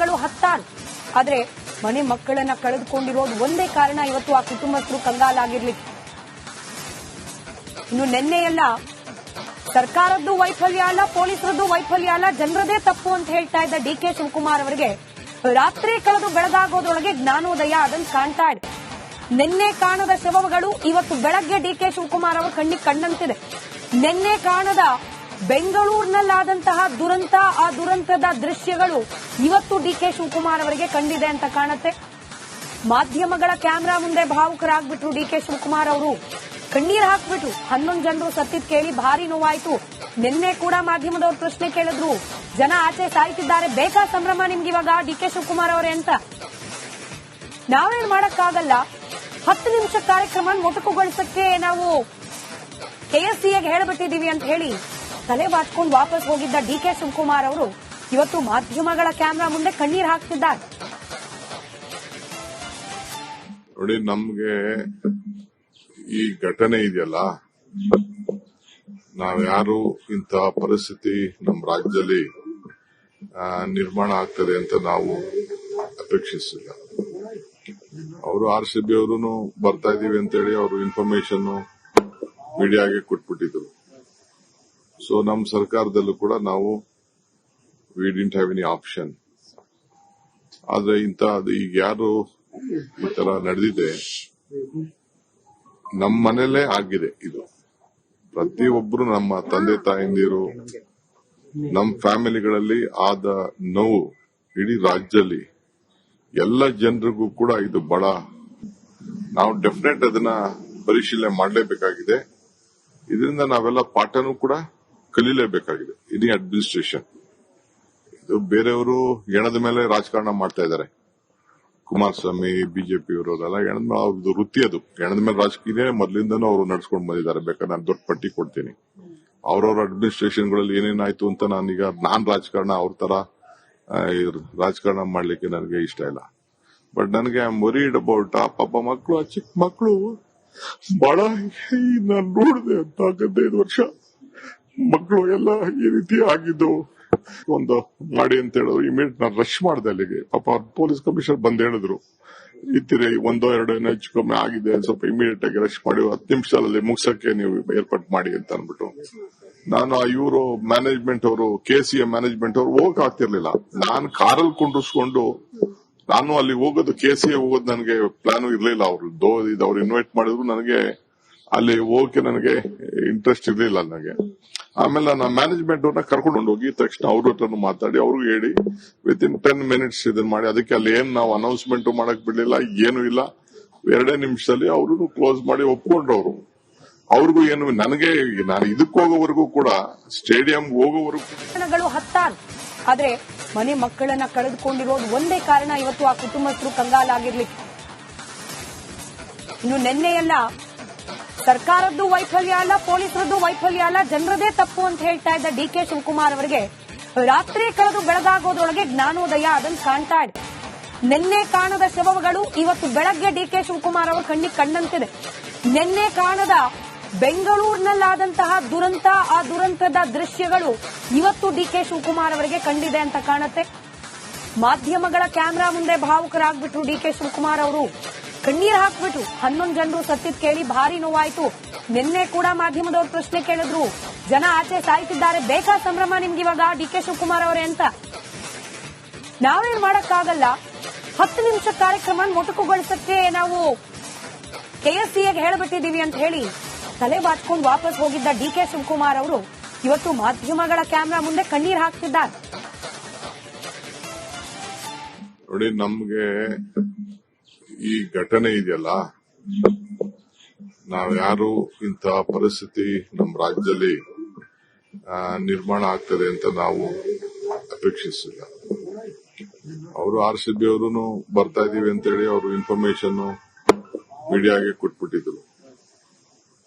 ಕಾರಣಗಳು ಹತ್ತಾರು. ಆದ್ರೆ ಮನೆ ಮಕ್ಕಳನ್ನ ಕಳೆದುಕೊಂಡಿರೋದು ಒಂದೇ ಕಾರಣ ಇವತ್ತು ಆ ಕುಟುಂಬಸ್ಥರು ಕಂಗಾಲಾಗಿರ್ಲಿಕ್ಕೆ. ಇನ್ನು ನಿನ್ನೆಯೆಲ್ಲ ಸರ್ಕಾರದ್ದು ವೈಫಲ್ಯ ಅಲ್ಲ, ಪೊಲೀಸರದ್ದು ವೈಫಲ್ಯ ಅಲ್ಲ, ಜನರದೇ ತಪ್ಪು ಅಂತ ಹೇಳ್ತಾ ಇದ್ದ ಡಿಕೆ ಶಿವಕುಮಾರ್ ಅವರಿಗೆ ರಾತ್ರಿ ಕಳೆದು ಬೆಳಗಾಗೋದ್ರೊಳಗೆ ಜ್ಞಾನೋದಯ ಅದನ್ನು ಕಾಣ್ತಾ ಇದೆ. ನಿನ್ನೆ ಕಾಣದ ಶವಗಳು ಇವತ್ತು ಬೆಳಗ್ಗೆ ಡಿಕೆ ಶಿವಕುಮಾರ್ ಅವರ ಕಣ್ಣಿಗೆ ಕಂಡಂತಿದೆ. ನಿನ್ನೆ ಕಾಣದ ಬೆಂಗಳೂರಿನಲ್ಲಾದಂತಹ ದುರಂತ, ಆ ದುರಂತದ ದೃಶ್ಯಗಳು ಇವತ್ತು ಡಿಕೆ ಶಿವಕುಮಾರ್ ಅವರಿಗೆ ಕಂಡಿದೆ ಅಂತ ಕಾಣುತ್ತೆ. ಮಾಧ್ಯಮಗಳ ಕ್ಯಾಮೆರಾ ಮುಂದೆ ಭಾವುಕರಾಗ್ಬಿಟ್ರು ಡಿಕೆ ಶಿವಕುಮಾರ್ ಅವರು, ಕಣ್ಣೀರು ಹಾಕ್ಬಿಟ್ರು. 11 ಜನರು ಸತ್ತಿದ್ ಕೇಳಿ ಭಾರಿ ನೋವಾಯ್ತು. ನಿನ್ನೆ ಕೂಡ ಮಾಧ್ಯಮದವ್ರು ಪ್ರಶ್ನೆ ಕೇಳಿದ್ರು, ಜನ ಆಚೆ ಸಾಯ್ತಿದ್ದಾರೆ, ಬೇಕಾ ಸಂಭ್ರಮ ನಿಮ್ಗಿವಾಗ ಡಿಕೆ ಶಿವಕುಮಾರ್ ಅವರೇ ಅಂತ. ನಾವೇನ್ ಮಾಡಕ್ಕಾಗಲ್ಲ, 10 ನಿಮಿಷ ಕಾರ್ಯಕ್ರಮ ಮೊಟಕುಗೊಳಿಸಕ್ಕೆ ನಾವು ಕೆಎಸ್ಸಿಗೆ ಹೇಳ್ಬಿಟ್ಟಿದೀವಿ ಅಂತ ಹೇಳಿ ತಲೆ ಬಾಚ್ಕೊಂಡು ವಾಪಸ್ ಹೋಗಿದ್ದ ಡಿಕೆ ಶಿವಕುಮಾರ್ ಅವರು ಇವತ್ತು ಮಾಧ್ಯಮಗಳ ಕ್ಯಾಮೆರಾ ಮುಂದೆ ಕಣ್ಣೀರು ಹಾಕ್ತಿದ್ದಾರೆ. ನೋಡಿ, ನಮ್ಗೆ ಈ ಘಟನೆ ಇದೆಯಲ್ಲ, ನಾವ್ಯಾರು ಇಂತಹ ಪರಿಸ್ಥಿತಿ ನಮ್ಮ ರಾಜ್ಯದಲ್ಲಿ ನಿರ್ಮಾಣ ಆಗ್ತದೆ ಅಂತ ನಾವು ಅಪೇಕ್ಷಿಸಿಲ್ಲ. ಅವರು RCB ಅವರು ಬರ್ತಾ ಇದೀವಿ ಅಂತೇಳಿ ಅವರು ಇನ್ಫಾರ್ಮೇಶನ್ ಮೀಡಿಯಾಗೆ ಕೊಟ್ಬಿಟ್ಟಿದ್ರು. ಸೊ ನಮ್ಮ ಸರ್ಕಾರದಲ್ಲೂ ಕೂಡ ನಾವು we didn't have any option. ಆದ್ರೆ ಈಗ ಯಾರು ಈ ತರ ನಡೆದಿದೆ, ನಮ್ಮ ಮನೇಲೆ ಆಗಿದೆ ಇದು. ಪ್ರತಿಯೊಬ್ಬರು ನಮ್ಮ ತಂದೆ ತಾಯಂದಿರು, ನಮ್ಮ ಫ್ಯಾಮಿಲಿಗಳಲ್ಲಿ ಆದ ನೋವು ಇಡೀ ರಾಜ್ಯದಲ್ಲಿ ಎಲ್ಲ ಜನರಿಗೂ ಕೂಡ ಇದು ಬಹಳ, ನಾವು ಡೆಫಿನೆಟ್ ಅದನ್ನ ಪರಿಶೀಲನೆ ಮಾಡಲೇಬೇಕಾಗಿದೆ. ಇದರಿಂದ ನಾವೆಲ್ಲ ಪಾಠನೂ ಕೂಡ ಕಲೀಲೇಬೇಕಾಗಿದೆ. ಇಡೀ ಅಡ್ಮಿನಿಸ್ಟ್ರೇಷನ್ ಇದು ಬೇರೆಯವರು ಹೆಣದ ಮೇಲೆ ರಾಜಕಾರಣ ಮಾಡ್ತಾ ಇದ್ದಾರೆ. ಕುಮಾರಸ್ವಾಮಿ, ಬಿಜೆಪಿ ಅವರೆಲ್ಲ ಹೆಣದ ಮೇಲೆ ಅವ್ರದ್ದು ವೃತ್ತಿ, ಅದು ಹೆಣದ ಮೇಲೆ ರಾಜಕೀಯ ಮೊದಲಿಂದನೂ ಅವರು ನಡ್ಸ್ಕೊಂಡು ಬಂದಿದ್ದಾರೆ. ಬೇಕಾದ್ರೆ ನಾನು ದೊಡ್ಡ ಪಟ್ಟಿ ಕೊಡ್ತೀನಿ. ಅವ್ರವ್ರ ಅಡ್ಮಿನಿಸ್ಟ್ರೇಷನ್ಗಳಲ್ಲಿ ಏನೇನಾಯ್ತು ಅಂತ ನಾನ್ ರಾಜಕಾರಣ ಅವ್ರ ತರ ರಾಜಕಾರಣ ಮಾಡ್ಲಿಕ್ಕೆ ನನಗೆ ಇಷ್ಟ ಇಲ್ಲ. ಬಟ್ ನನಗೆ ಐ ಆಮ್ ವರಿಡ್ ಅಬೌಟ್ ಆ ಪಾಪ ಮಕ್ಕಳು, ಆ ಚಿಕ್ಕ ಮಕ್ಕಳು ಬಹಳ, ನಾನು ನೋಡಿದೆ ಅಂತ 15 ವರ್ಷ ಮಕ್ಕಳು ಎಲ್ಲ ಈ ರೀತಿ ಆಗಿದ್ದು ಒಂದು ಮಾಡಿ ಅಂತ ಹೇಳಿದ್ರು. ಇಮಿಡಿಯೇಟ್ ನಾನು ರಶ್ ಮಾಡಿದೆ ಅಲ್ಲಿಗೆ. ಪಾಪ ಪೊಲೀಸ್ ಕಮಿಷನರ್ ಬಂದ್ ಹೇಳಿದ್ರು, ಇತ್ತಿರಿ 1-2 ಹೆಚ್ಚು ಕಮ್ಮಿ ಆಗಿದೆ, ಸ್ವಲ್ಪ ಇಮಿಡಿಯೇಟ್ ಆಗಿ ರಶ್ ಮಾಡಿ 10 ನಿಮಿಷದಲ್ಲಿ ಮುಗಿಸಕ್ಕೆ ನೀವು ಏರ್ಪಾಟ್ ಮಾಡಿ ಅಂತ ಅನ್ಬಿಟ್ಟು ನಾನು ಇವರು ಮ್ಯಾನೇಜ್ಮೆಂಟ್ ಅವರು, KCA ಮ್ಯಾನೇಜ್ಮೆಂಟ್ ಅವರು ಹೋಗಕ್ ಆಗ್ತಿರ್ಲಿಲ್ಲ. ನಾನು ಕಾರಲ್ಲಿ ಕುಂಡ್ರಿಸ್ಕೊಂಡು ನಾನು ಅಲ್ಲಿ ಹೋಗೋದು, KCA ಹೋಗೋದು ನನಗೆ ಪ್ಲಾನ್ ಇರ್ಲಿಲ್ಲ. ಅವ್ರು ಇನ್ವೈಟ್ ಮಾಡಿದ್ರು, ನನಗೆ ಅಲ್ಲಿ ಹೋಗಕ್ಕೆ ನನಗೆ ಇಂಟ್ರೆಸ್ಟ್ ಇರ್ಲಿಲ್ಲ ನನಗೆ. ಆಮೇಲೆ ನಾನು ಮ್ಯಾನೇಜ್ಮೆಂಟ್ ಅವ್ರನ್ನ ಕರ್ಕೊಂಡು ಹೋಗಿ ತಕ್ಷಣ ಅವ್ರ ಹತ್ರ ಮಾತಾಡಿ ಅವ್ರಿಗೆ ಹೇಳಿ ವಿತಿನ್ 10 ಮಿನಿಟ್ಸ್ ಇದನ್ನ ಮಾಡಿ, ಅದಕ್ಕೆ ಅಲ್ಲಿ ಏನ್ ನಾವು ಅನೌನ್ಸ್ಮೆಂಟ್ ಮಾಡಕ್ ಬಿಡ್ಲಿಲ್ಲ, ಏನು ಇಲ್ಲ. 2 ನಿಮಿಷದಲ್ಲಿ ಅವರು ಕ್ಲೋಸ್ ಮಾಡಿ ಒಪ್ಕೊಂಡ್ರು. ಅವ್ರಿಗೂ ಏನು, ನನಗೆ ನಾನು ಇದಕ್ಕೆ ಹೋಗೋವರೆಗೂ ಕೂಡ, ಸ್ಟೇಡಿಯಂ ಹೋಗೋವರೆಗೂ ಹತ್ತಾರು. ಆದ್ರೆ ಮನೆ ಮಕ್ಕಳನ್ನ ಕಳೆದುಕೊಂಡಿರೋದು ಒಂದೇ ಕಾರಣ ಇವತ್ತು ಆ ಕುಟುಂಬಸ್ಥರು ಕಂಗಾಲಾಗಿರ್ಲಿಕ್ಕೆ. ಇನ್ನು ನಿನ್ನೆಯೆಲ್ಲ ಸರ್ಕಾರದ್ದು ವೈಫಲ್ಯ ಅಲ್ಲ, ಪೊಲೀಸರದ್ದು ವೈಫಲ್ಯ ಅಲ್ಲ, ಜನರದೇ ತಪ್ಪು ಅಂತ ಹೇಳ್ತಾ ಇದ್ದ ಡಿಕೆ ಶಿವಕುಮಾರ್ ಅವರಿಗೆ ರಾತ್ರಿ ಕಳೆದು ಬೆಳಗಾಗೋದ್ರೊಳಗೆ ಜ್ಞಾನೋದಯ ಅದನ್ನು ಕಾಣ್ತಾ ಇದೆ. ನಿನ್ನೆ ಕಾಣದ ಶವಗಳು ಇವತ್ತು ಬೆಳಗ್ಗೆ ಡಿಕೆ ಶಿವಕುಮಾರ್ ಅವರ ಕಣ್ಣಿಗೆ ಕಂಡಂತಿದೆ. ನಿನ್ನೆ ಕಾಣದ ಬೆಂಗಳೂರಿನಲ್ಲಾದಂತಹ ದುರಂತ, ಆ ದುರಂತದ ದೃಶ್ಯಗಳು ಇವತ್ತು ಡಿಕೆ ಶಿವಕುಮಾರ್ ಅವರಿಗೆ ಕಂಡಿದೆ ಅಂತ ಕಾಣುತ್ತೆ. ಮಾಧ್ಯಮಗಳ ಕ್ಯಾಮೆರಾ ಮುಂದೆ ಭಾವುಕರಾಗ್ಬಿಟ್ರು ಡಿಕೆ ಶಿವಕುಮಾರ್ ಅವರು, ಕಣ್ಣೀರು ಹಾಕ್ಬಿಟ್ರು. 11 ಜನರು ಸತ್ತಿದ್ ಕೇಳಿ ಭಾರಿ ನೋವಾಯ್ತು. ನಿನ್ನೆ ಕೂಡ ಮಾಧ್ಯಮದವ್ರು ಪ್ರಶ್ನೆ ಕೇಳಿದ್ರು, ಜನ ಆಚೆ ಸಾಯ್ತಿದ್ದಾರೆ, ಬೇಕಾ ಸಂಭ್ರಮ ನಿಮ್ಗಿವಾಗ ಡಿಕೆ ಶಿವಕುಮಾರ್ ಅವರೇ ಅಂತ. ನಾವೇನ್ ಮಾಡಕ್ಕಾಗಲ್ಲ, 10 ನಿಮಿಷ ಕಾರ್ಯಕ್ರಮ ಮೊಟಕುಗೊಳಿಸಕ್ಕೆ ನಾವು ಕೆಎಸ್ಸಿಗೆ ಹೇಳ್ಬಿಟ್ಟಿದೀವಿ ಅಂತ ಹೇಳಿ ತಲೆ ಬಾಚ್ಕೊಂಡು ವಾಪಸ್ ಹೋಗಿದ್ದ ಡಿಕೆ ಶಿವಕುಮಾರ್ ಅವರು ಇವತ್ತು ಮಾಧ್ಯಮಗಳ ಕ್ಯಾಮೆರಾ ಮುಂದೆ ಕಣ್ಣೀರು ಹಾಕ್ತಿದ್ದಾರೆ. ನೋಡಿ, ನಮ್ಗೆ ಈ ಘಟನೆ ಇದೆಯಲ್ಲ, ನಾವ್ಯಾರು ಇಂತಹ ಪರಿಸ್ಥಿತಿ ನಮ್ಮ ರಾಜ್ಯದಲ್ಲಿ ನಿರ್ಮಾಣ ಆಗ್ತದೆ ಅಂತ ನಾವು ಅಪೇಕ್ಷಿಸಿಲ್ಲ. ಅವರು RCB ಅವರು ಬರ್ತಾ ಇದೀವಿ ಅಂತೇಳಿ ಅವರು ಇನ್ಫಾರ್ಮೇಶನ್ ಮೀಡಿಯಾಗೆ ಕೊಟ್ಬಿಟ್ಟಿದ್ರು.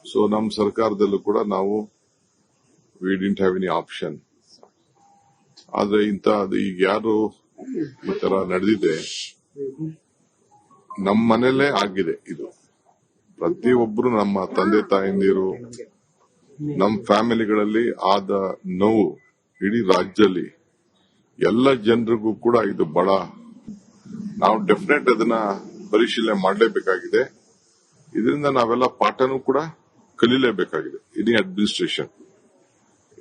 ಸೊ ನಮ್ಮ ಸರ್ಕಾರದಲ್ಲೂ ಕೂಡ ನಾವು we didn't have any option. ಆದ್ರೆ ಈಗ ಯಾರು ಈ ತರ ನಡೆದಿದೆ, ನಮ್ಮ ಮನೇಲೆ ಆಗಿದೆ ಇದು. ಪ್ರತಿಯೊಬ್ಬರು ನಮ್ಮ ತಂದೆ ತಾಯಂದಿರು, ನಮ್ಮ ಫ್ಯಾಮಿಲಿಗಳಲ್ಲಿ ಆದ ನೋವು ಇಡೀ ರಾಜ್ಯದಲ್ಲಿ ಎಲ್ಲ ಜನರಿಗೂ ಕೂಡ ಇದು ಬಹಳ ನಾವು ಡೆಫಿನೆಟ್ ಅದನ್ನ ಪರಿಶೀಲನೆ ಮಾಡಲೇಬೇಕಾಗಿದೆ. ಇದರಿಂದ ನಾವೆಲ್ಲ ಪಾಠನೂ ಕೂಡ ಕಲೀಲೇಬೇಕಾಗಿದೆ. ಇಡೀ ಅಡ್ಮಿನಿಸ್ಟ್ರೇಷನ್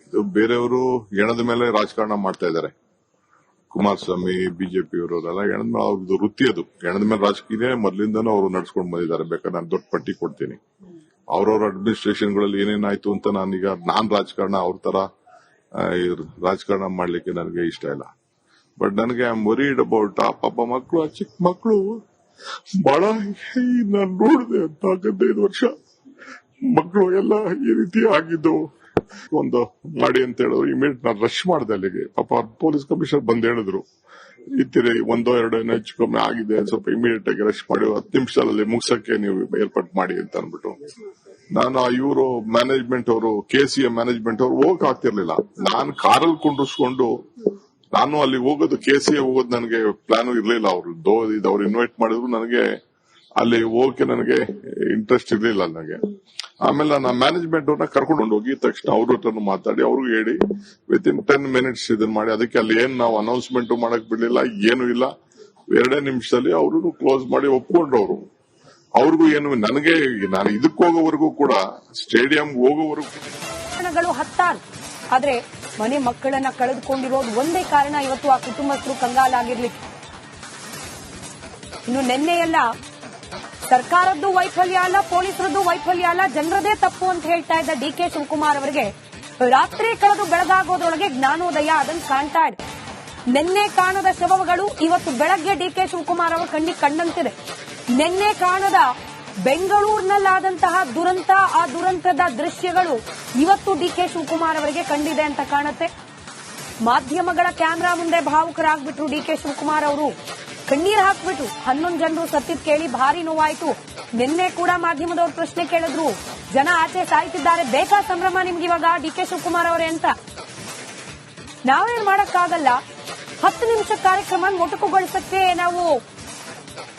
ಇದು ಬೇರೆಯವರು ಹೆಣದ ಮೇಲೆ ರಾಜಕಾರಣ ಮಾಡ್ತಾ ಇದ್ದಾರೆ. ಕುಮಾರಸ್ವಾಮಿ ಬಿಜೆಪಿಯವರೆಲ್ಲ ಹೆಣದ ಮೇಲೆ ಅವ್ರದ್ದು ವೃತ್ತಿ, ಅದು ಹೆಣದ ಮೇಲೆ ರಾಜಕೀಯ ಮೊದಲಿಂದನೂ ಅವರು ನಡ್ಸ್ಕೊಂಡು ಬಂದಿದ್ದಾರೆ. ಬೇಕಾದ್ರೆ ನಾನು ದೊಡ್ಡ ಪಟ್ಟಿ ಕೊಡ್ತೀನಿ. ಅವ್ರವ್ರ ಅಡ್ಮಿನಿಸ್ಟ್ರೇಷನ್ಗಳಲ್ಲಿ ಏನೇನಾಯ್ತು ಅಂತ ನಾನ್ ರಾಜಕಾರಣ ಅವ್ರ ತರ ರಾಜಕಾರಣ ಮಾಡ್ಲಿಕ್ಕೆ ನನಗೆ ಇಷ್ಟ ಇಲ್ಲ. ಬಟ್ ನನಗೆ ಐ ಆಮ್ ವರಿಡ್ ಅಬೌಟ್ ಆ ಪಾಪ ಮಕ್ಕಳು, ಆ ಚಿಕ್ಕ ಮಕ್ಕಳು ಬಹಳ ನಾನು ನೋಡಿದೆ 4-5 ವರ್ಷ ಮಕ್ಕಳು ಎಲ್ಲ ಈ ರೀತಿ ಆಗಿದ್ದು. ಒಂದು ಮಾಡಿ ಅಂತ ಹೇಳಿದ್ರು, ಇಮಿಡಿಯೇಟ್ ನಾನು ರಶ್ ಮಾಡಿದೆ ಅಲ್ಲಿಗೆ. ಪಾಪ ಪೊಲೀಸ್ ಕಮಿಷನರ್ ಬಂದ್ ಹೇಳಿದ್ರು, ಇತ್ತಿರಿ 1-2 ಹೆಚ್ಚು ಕಮ್ಮಿ ಆಗಿದೆ, ಸ್ವಲ್ಪ ಇಮಿಡಿಯೇಟ್ ಆಗಿ ರಶ್ ಮಾಡಿ 10 ನಿಮಿಷದಲ್ಲಿ ಮುಗಿಸಕ್ಕೆ ನೀವು ಏರ್ಪಾಟ್ ಮಾಡಿ ಅಂತ ಅನ್ಬಿಟ್ಟು ನಾನು ಇವರು ಮ್ಯಾನೇಜ್ಮೆಂಟ್ ಅವರು KCA ಮ್ಯಾನೇಜ್ಮೆಂಟ್ ಅವರು ಹೋಗಕ್ ಆಗ್ತಿರ್ಲಿಲ್ಲ. ನಾನು ಕಾರಲ್ಲಿ ಕುಂಡ್ರಿಸ್ಕೊಂಡು ನಾನು ಅಲ್ಲಿ ಹೋಗೋದು KCA ಹೋಗೋದು ನನಗೆ ಪ್ಲಾನ್ ಇರ್ಲಿಲ್ಲ. ಅವ್ರು ಇನ್ವೈಟ್ ಮಾಡಿದ್ರು, ನನಗೆ ಅಲ್ಲಿ ಹೋಗಕ್ಕೆ ನನಗೆ ಇಂಟ್ರೆಸ್ಟ್ ಇರ್ಲಿಲ್ಲ ನನಗೆ. ಆಮೇಲೆ ನಾನು ಮ್ಯಾನೇಜ್ಮೆಂಟ್ ಅವ್ರನ್ನ ಕರ್ಕೊಂಡು ಹೋಗಿ ತಕ್ಷಣ ಅವ್ರ ಹತ್ರ ಮಾತಾಡಿ ಅವ್ರಿಗೆ ಹೇಳಿ ವಿತಿನ್ 10 ಮಿನಿಟ್ಸ್ ಇದನ್ನ ಮಾಡಿ, ಅದಕ್ಕೆ ಅಲ್ಲಿ ಏನ್ ನಾವು ಅನೌನ್ಸ್ಮೆಂಟ್ ಮಾಡಕ್ ಬಿಡ್ಲಿಲ್ಲ, ಏನು ಇಲ್ಲ. 2 ನಿಮಿಷದಲ್ಲಿ ಅವರು ಕ್ಲೋಸ್ ಮಾಡಿ ಒಪ್ಕೊಂಡ್ರು. ಅವ್ರಿಗೂ ಏನು ನನಗೆ ನಾನು ಇದಕ್ಕೆ ಹೋಗೋವರೆಗೂ ಕೂಡ ಸ್ಟೇಡಿಯಂ ಹೋಗೋವರೆಗೂ ಹತ್ತಾರು, ಆದ್ರೆ ಮನೆ ಮಕ್ಕಳನ್ನ ಕಳೆದುಕೊಂಡಿರೋದು ಒಂದೇ ಕಾರಣ ಇವತ್ತು ಆ ಕುಟುಂಬಸ್ಥರು ಕಂಗಾಲಾಗಿರ್ಲಿಕ್ಕೆ. ಇನ್ನು ನಿನ್ನೆಯೆಲ್ಲ ಸರ್ಕಾರದ್ದು ವೈಫಲ್ಯ ಅಲ್ಲ, ಪೊಲೀಸರದ್ದು ವೈಫಲ್ಯ ಅಲ್ಲ, ಜನರದೇ ತಪ್ಪು ಅಂತ ಹೇಳ್ತಾ ಇದ್ದ DK ಶಿವಕುಮಾರ್ ಅವರಿಗೆ ರಾತ್ರಿ ಕಳೆದು ಬೆಳಗಾಗೋದ್ರೊಳಗೆ ಜ್ಞಾನೋದಯ ಅದನ್ನು ಕಾಣ್ತಾ ಇದೆ. ನಿನ್ನೆ ಕಾಣದ ಶವಗಳು ಇವತ್ತು ಬೆಳಗ್ಗೆ DK ಶಿವಕುಮಾರ್ ಅವರ ಕಣ್ಣಿಗೆ ಕಂಡಂತಿದೆ. ನಿನ್ನೆ ಕಾಣದ ಬೆಂಗಳೂರಿನಲ್ಲಾದಂತಹ ದುರಂತ, ಆ ದುರಂತದ ದೃಶ್ಯಗಳು ಇವತ್ತು DK ಶಿವಕುಮಾರ್ ಅವರಿಗೆ ಕಂಡಿದೆ ಅಂತ ಕಾಣುತ್ತೆ. ಮಾಧ್ಯಮಗಳ ಕ್ಯಾಮೆರಾ ಮುಂದೆ ಭಾವುಕರಾಗ್ಬಿಟ್ರು DK ಶಿವಕುಮಾರ್ ಅವರು. ಕಣ್ಣೀರ್ ಹಾಕ್ಬಿಟ್ರು. 11 ಜನರು ಸತ್ತಿದ್ ಕೇಳಿ ಭಾರಿ ನೋವಾಯ್ತು. ನಿನ್ನೆ ಕೂಡ ಮಾಧ್ಯಮದವರು ಪ್ರಶ್ನೆ ಕೇಳಿದ್ರು, ಜನ ಆಚೆ ಸಾಯ್ತಿದ್ದಾರೆ, ಬೇಕಾ ಸಂಭ್ರಮ ನಿಮ್ಗೆ ಇವಾಗ DK ಶಿವಕುಮಾರ್ ಅವರೇ ಅಂತ. ನಾವೇನ್ ಮಾಡಕ್ಕಾಗಲ್ಲ, 10 ನಿಮಿಷ ಕಾರ್ಯಕ್ರಮ ಮೊಟಕುಗೊಳಿಸಕ್ಕೆ ನಾವು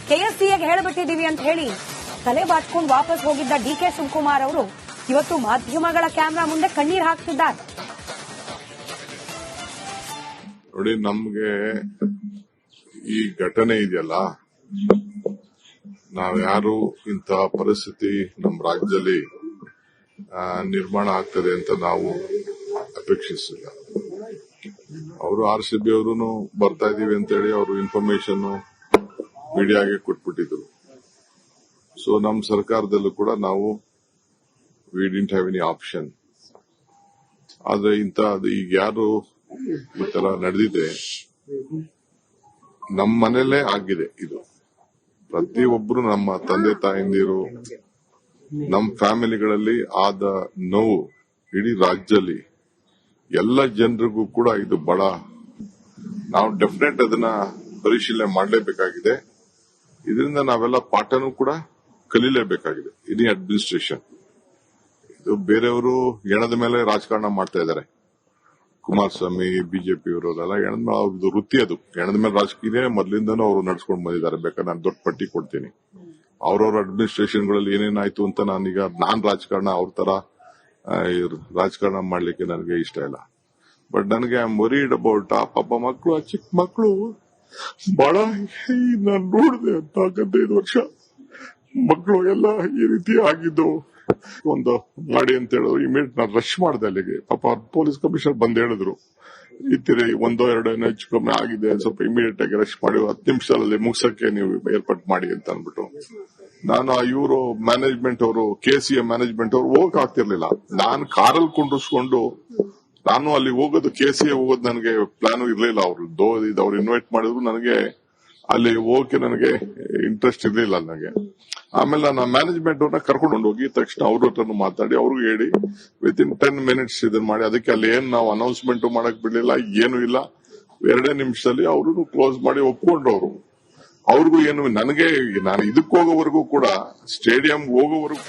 KSCAಗೆ ಹೇಳ್ಬಿಟ್ಟಿದೀವಿ ಅಂತ ಹೇಳಿ ತಲೆ ಬಾಚ್ಕೊಂಡು ವಾಪಸ್ ಹೋಗಿದ್ದ DK ಶಿವಕುಮಾರ್ ಅವರು ಇವತ್ತು ಮಾಧ್ಯಮಗಳ ಕ್ಯಾಮೆರಾ ಮುಂದೆ ಕಣ್ಣೀರ್ ಹಾಕ್ತಿದ್ದಾರೆ. ನೋಡಿ, ನಮ್ಗೆ ಈ ಘಟನೆ ಇದೆಯಲ್ಲ, ನಾವ್ಯಾರು ಇಂತಹ ಪರಿಸ್ಥಿತಿ ನಮ್ಮ ರಾಜ್ಯದಲ್ಲಿ ನಿರ್ಮಾಣ ಆಗ್ತದೆ ಅಂತ ನಾವು ಅಪೇಕ್ಷಿಸಿಲ್ಲ. ಅವರು RCB ಅವರು ಬರ್ತಾ ಇದೀವಿ ಅಂತ ಹೇಳಿ ಅವರು ಇನ್ಫಾರ್ಮೇಶನ್ ಮೀಡಿಯಾಗೆ ಕೊಟ್ಬಿಟ್ಟಿದ್ರು. ಸೊ ನಮ್ಮ ಸರ್ಕಾರದಲ್ಲೂ ಕೂಡ ನಾವು we didn't have any option. ಆದ್ರೆ ಈಗ ಯಾರು ಈ ತರ ನಡೆದಿದೆ, ನಮ್ಮ ಮನೆಯಲ್ಲೇ ಆಗಿದೆ ಇದು. ಪ್ರತಿಯೊಬ್ಬರು ನಮ್ಮ ತಂದೆ ತಾಯಂದಿರು, ನಮ್ಮ ಫ್ಯಾಮಿಲಿಗಳಲ್ಲಿ ಆದ ನೋವು ಇಡೀ ರಾಜ್ಯದಲ್ಲಿ ಎಲ್ಲ ಜನರಿಗೂ ಕೂಡ ಇದು ಬಹಳ ನಾವು ಡೆಫಿನೆಟ್ ಅದನ್ನ ಪರಿಶೀಲನೆ ಮಾಡಲೇಬೇಕಾಗಿದೆ. ಇದರಿಂದ ನಾವೆಲ್ಲ ಪಾಠನೂ ಕೂಡ ಕಲೀಲೇಬೇಕಾಗಿದೆ. ಇಡೀ ಅಡ್ಮಿನಿಸ್ಟ್ರೇಷನ್ ಇದು ಬೇರೆಯವರು ಹೆಣದ ಮೇಲೆ ರಾಜಕಾರಣ ಮಾಡ್ತಾ ಇದ್ದಾರೆ. ಕುಮಾರಸ್ವಾಮಿ ಬಿಜೆಪಿಯವರೆಲ್ಲ ಹೆಣದ ಮೇಲೆ ಅವ್ರದ್ದು ವೃತ್ತಿ, ಅದು ಹೆಣದ ಮೇಲೆ ರಾಜಕೀಯ ಮೊದಲಿಂದನೂ ಅವರು ನಡ್ಸ್ಕೊಂಡು ಬಂದಿದ್ದಾರೆ. ಬೇಕಾದ್ರೆ ನಾನು ದೊಡ್ಡ ಪಟ್ಟಿ ಕೊಡ್ತೀನಿ. ಅವ್ರವ್ರ ಅಡ್ಮಿನಿಸ್ಟ್ರೇಷನ್ಗಳಲ್ಲಿ ಏನೇನಾಯ್ತು ಅಂತ ನಾನ್ ರಾಜಕಾರಣ ಅವ್ರ ತರ ರಾಜಕಾರಣ ಮಾಡ್ಲಿಕ್ಕೆ ನನಗೆ ಇಷ್ಟ ಇಲ್ಲ. ಬಟ್ ನನಗೆ ಐ ಆಮ್ ವರಿಡ್ ಅಬೌಟ್ ಆ ಪಾಪ ಮಕ್ಕಳು, ಆ ಚಿಕ್ಕ ಮಕ್ಕಳು ಬಹಳ ನಾನು ನೋಡಿದೆ 4-5 ವರ್ಷ ಮಕ್ಕಳು ಎಲ್ಲ ಈ ರೀತಿ ಆಗಿದ್ದು. ಒಂದು ಮಾಡಿ ಅಂತ ಹೇಳಿದ್ರು, ಇಮಿಡಿಯೇಟ್ ನಾನು ರಶ್ ಮಾಡಿದೆ ಅಲ್ಲಿಗೆ. ಪಾಪ ಪೊಲೀಸ್ ಕಮಿಷನರ್ ಬಂದ್ ಹೇಳಿದ್ರು, ಇತ್ತಿರಿ 1-2 ಹೆಚ್ಚು ಕಮ್ಮಿ ಆಗಿದೆ, ಸ್ವಲ್ಪ ಇಮಿಡಿಯೇಟ್ ಆಗಿ ರಶ್ ಮಾಡಿ 10 ನಿಮಿಷದಲ್ಲಿ ಮುಗಿಸಕ್ಕೆ ನೀವು ಏರ್ಪಾಟ್ ಮಾಡಿ ಅಂತ ಅನ್ಬಿಟ್ಟು ನಾನು ಇವರು ಮ್ಯಾನೇಜ್ಮೆಂಟ್ ಅವರು KCA ಮ್ಯಾನೇಜ್ಮೆಂಟ್ ಅವರು ಹೋಗಕ್ ಆಗ್ತಿರ್ಲಿಲ್ಲ. ನಾನು ಕಾರಲ್ಲಿ ಕುಂಡ್ರಿಸ್ಕೊಂಡು ನಾನು ಅಲ್ಲಿ ಹೋಗೋದು KCA ಹೋಗೋದು ನನಗೆ ಪ್ಲಾನ್ ಇರ್ಲಿಲ್ಲ. ಅವ್ರು ಇನ್ವೈಟ್ ಮಾಡಿದ್ರು, ನನಗೆ ಅಲ್ಲಿ ಹೋಗಕ್ಕೆ ನನಗೆ ಇಂಟ್ರೆಸ್ಟ್ ಇರ್ಲಿಲ್ಲ ನನಗೆ. ಆಮೇಲೆ ನಾನು ಮ್ಯಾನೇಜ್ಮೆಂಟ್ ಅವ್ರನ್ನ ಕರ್ಕೊಂಡು ಹೋಗಿ ತಕ್ಷಣ ಅವ್ರ ಹತ್ರ ಮಾತಾಡಿ ಅವ್ರಿಗೆ ಹೇಳಿ ವಿತಿನ್ 10 ಮಿನಿಟ್ಸ್ ಇದನ್ನ ಮಾಡಿ, ಅದಕ್ಕೆ ಅಲ್ಲಿ ಏನ್ ನಾವು ಅನೌನ್ಸ್ಮೆಂಟ್ ಮಾಡಕ್ ಬಿಡ್ಲಿಲ್ಲ, ಏನು ಇಲ್ಲ. 2 ನಿಮಿಷದಲ್ಲಿ ಅವರು ಕ್ಲೋಸ್ ಮಾಡಿ ಒಪ್ಕೊಂಡ್ರು. ಅವ್ರಿಗೂ ಏನು ನನಗೆ ನಾನು ಇದಕ್ಕೆ ಹೋಗೋವರೆಗೂ ಕೂಡ ಸ್ಟೇಡಿಯಂ ಹೋಗೋವರೆಗೂ